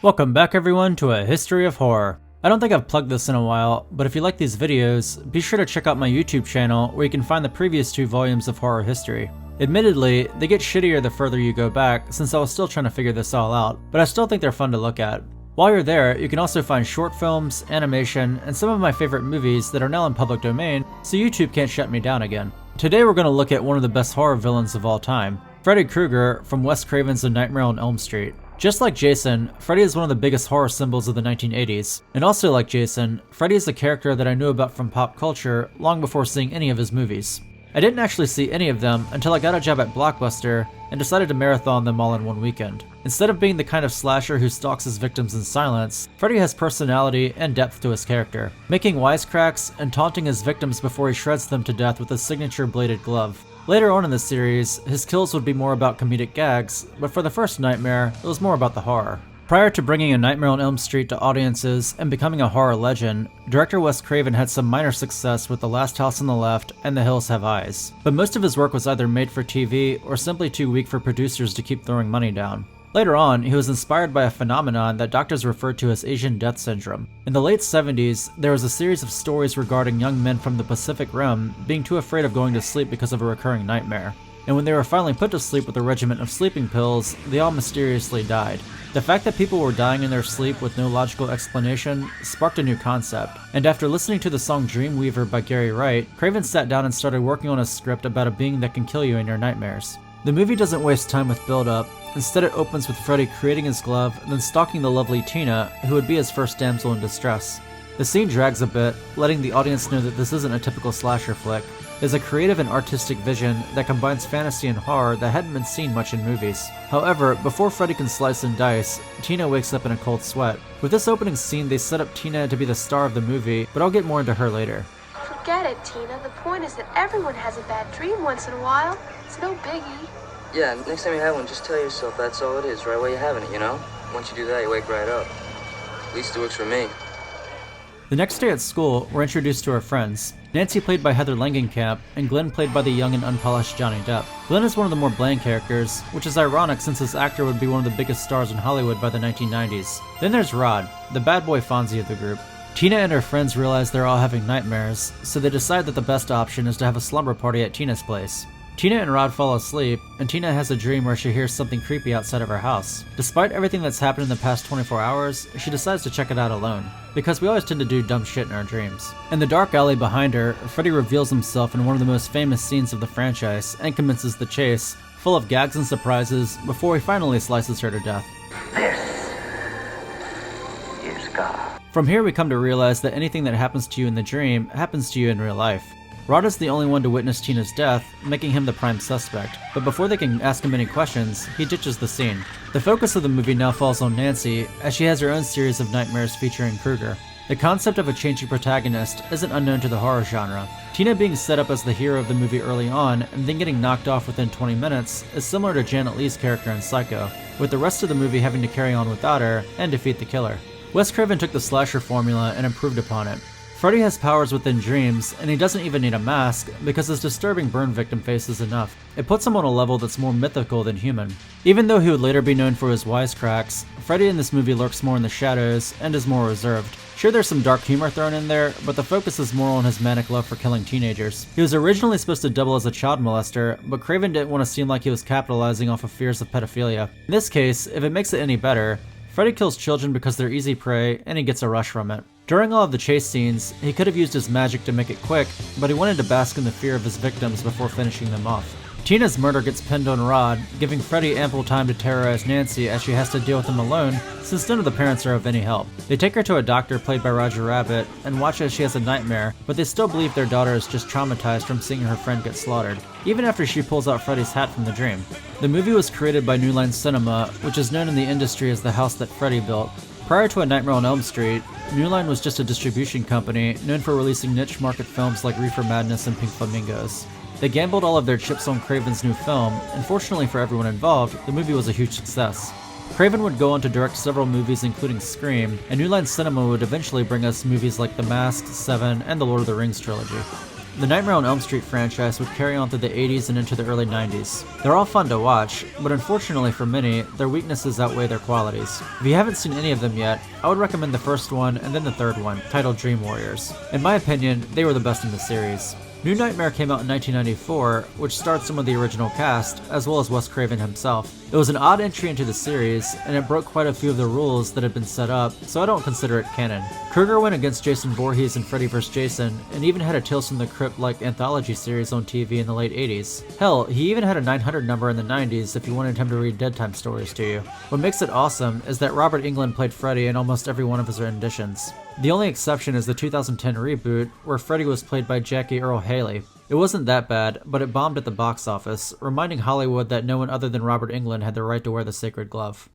Welcome back everyone to A History of Horror. I don't think I've plugged this in a while, but if you like these videos, be sure to check out my YouTube channel where you can find the previous 2 volumes of horror history. Admittedly, they get shittier the further you go back since I was still trying to figure this all out, but I still think they're fun to look at. While you're there, you can also find short films, animation, and some of my favorite movies that are now in public domain, so YouTube can't shut me down again. Today we're going to look at one of the best horror villains of all time, Freddy Krueger from Wes Craven's A Nightmare on Elm Street. Just like Jason, Freddy is one of the biggest horror symbols of the 1980s, and also like Jason, Freddy is a character that I knew about from pop culture long before seeing any of his movies. I didn't actually see any of them until I got a job at Blockbuster and decided to marathon them all in one weekend. Instead of being the kind of slasher who stalks his victims in silence, Freddy has personality and depth to his character, making wisecracks and taunting his victims before he shreds them to death with his signature bladed glove. Later on in the series, his kills would be more about comedic gags, but for the first Nightmare, it was more about the horror. Prior to bringing A Nightmare on Elm Street to audiences and becoming a horror legend, director Wes Craven had some minor success with The Last House on the Left and The Hills Have Eyes, but most of his work was either made for TV or simply too weak for producers to keep throwing money down. Later on, he was inspired by a phenomenon that doctors referred to as Asian death syndrome. In the late 70s, there was a series of stories regarding young men from the Pacific Rim being too afraid of going to sleep because of a recurring nightmare. And when they were finally put to sleep with a regimen of sleeping pills, they all mysteriously died. The fact that people were dying in their sleep with no logical explanation sparked a new concept, and after listening to the song Dreamweaver by Gary Wright, Craven sat down and started working on a script about a being that can kill you in your nightmares. The movie doesn't waste time with build-up. Instead, it opens with Freddy creating his glove, then stalking the lovely Tina, who would be his first damsel in distress. The scene drags a bit, letting the audience know that this isn't a typical slasher flick. It's a creative and artistic vision that combines fantasy and horror that hadn't been seen much in movies. However, before Freddy can slice and dice, Tina wakes up in a cold sweat. With this opening scene, they set up Tina to be the star of the movie, but I'll get more into her later. Forget it, Tina. The point is that everyone has a bad dream once in a while. It's no biggie. Yeah, next time you have one, just tell yourself that's all it is, right while you're having it, you know? Once you do that, you wake right up. At least it works for me. The next day at school, we're introduced to our friends. Nancy played by Heather Langenkamp, and Glenn played by the young and unpolished Johnny Depp. Glenn is one of the more bland characters, which is ironic since this actor would be one of the biggest stars in Hollywood by the 1990s. Then there's Rod, the bad boy Fonzie of the group. Tina and her friends realize they're all having nightmares, so they decide that the best option is to have a slumber party at Tina's place. Tina and Rod fall asleep, and Tina has a dream where she hears something creepy outside of her house. Despite everything that's happened in the past 24 hours, she decides to check it out alone, because we always tend to do dumb shit in our dreams. In the dark alley behind her, Freddy reveals himself in one of the most famous scenes of the franchise and commences the chase, full of gags and surprises, before he finally slices her to death. This is God. From here we come to realize that anything that happens to you in the dream happens to you in real life. Rod is the only one to witness Tina's death, making him the prime suspect, but before they can ask him any questions, he ditches the scene. The focus of the movie now falls on Nancy, as she has her own series of nightmares featuring Krueger. The concept of a changing protagonist isn't unknown to the horror genre. Tina being set up as the hero of the movie early on, and then getting knocked off within 20 minutes, is similar to Janet Leigh's character in Psycho, with the rest of the movie having to carry on without her and defeat the killer. Wes Craven took the slasher formula and improved upon it. Freddy has powers within dreams, and he doesn't even need a mask because his disturbing burn victim face is enough. It puts him on a level that's more mythical than human. Even though he would later be known for his wisecracks, Freddy in this movie lurks more in the shadows and is more reserved. Sure, there's some dark humor thrown in there, but the focus is more on his manic love for killing teenagers. He was originally supposed to double as a child molester, but Craven didn't want to seem like he was capitalizing off of fears of pedophilia. In this case, if it makes it any better, Freddy kills children because they're easy prey, and he gets a rush from it. During all of the chase scenes, he could have used his magic to make it quick, but he wanted to bask in the fear of his victims before finishing them off. Tina's murder gets pinned on Rod, giving Freddy ample time to terrorize Nancy as she has to deal with him alone, since none of the parents are of any help. They take her to a doctor played by Roger Rabbit, and watch as she has a nightmare, but they still believe their daughter is just traumatized from seeing her friend get slaughtered, even after she pulls out Freddy's hat from the dream. The movie was created by New Line Cinema, which is known in the industry as the house that Freddy built. Prior to A Nightmare on Elm Street, New Line was just a distribution company known for releasing niche market films like Reefer Madness and Pink Flamingos. They gambled all of their chips on Craven's new film, and fortunately for everyone involved, the movie was a huge success. Craven would go on to direct several movies including Scream, and New Line Cinema would eventually bring us movies like The Mask, Seven, and the Lord of the Rings trilogy. The Nightmare on Elm Street franchise would carry on through the 80s and into the early 90s. They're all fun to watch, but unfortunately for many, their weaknesses outweigh their qualities. If you haven't seen any of them yet, I would recommend the first one and then the third one, titled Dream Warriors. In my opinion, they were the best in the series. New Nightmare came out in 1994, which starred some of the original cast, as well as Wes Craven himself. It was an odd entry into the series, and it broke quite a few of the rules that had been set up, so I don't consider it canon. Krueger went against Jason Voorhees in Freddy vs. Jason, and even had a Tales from the Crypt-like anthology series on TV in the late 80s. Hell, he even had a 900 number in the 90s if you wanted him to read Dead Time stories to you. What makes it awesome is that Robert Englund played Freddy in almost every one of his renditions. The only exception is the 2010 reboot, where Freddy was played by Jackie Earle Haley. It wasn't that bad, but it bombed at the box office, reminding Hollywood that no one other than Robert Englund had the right to wear the sacred glove.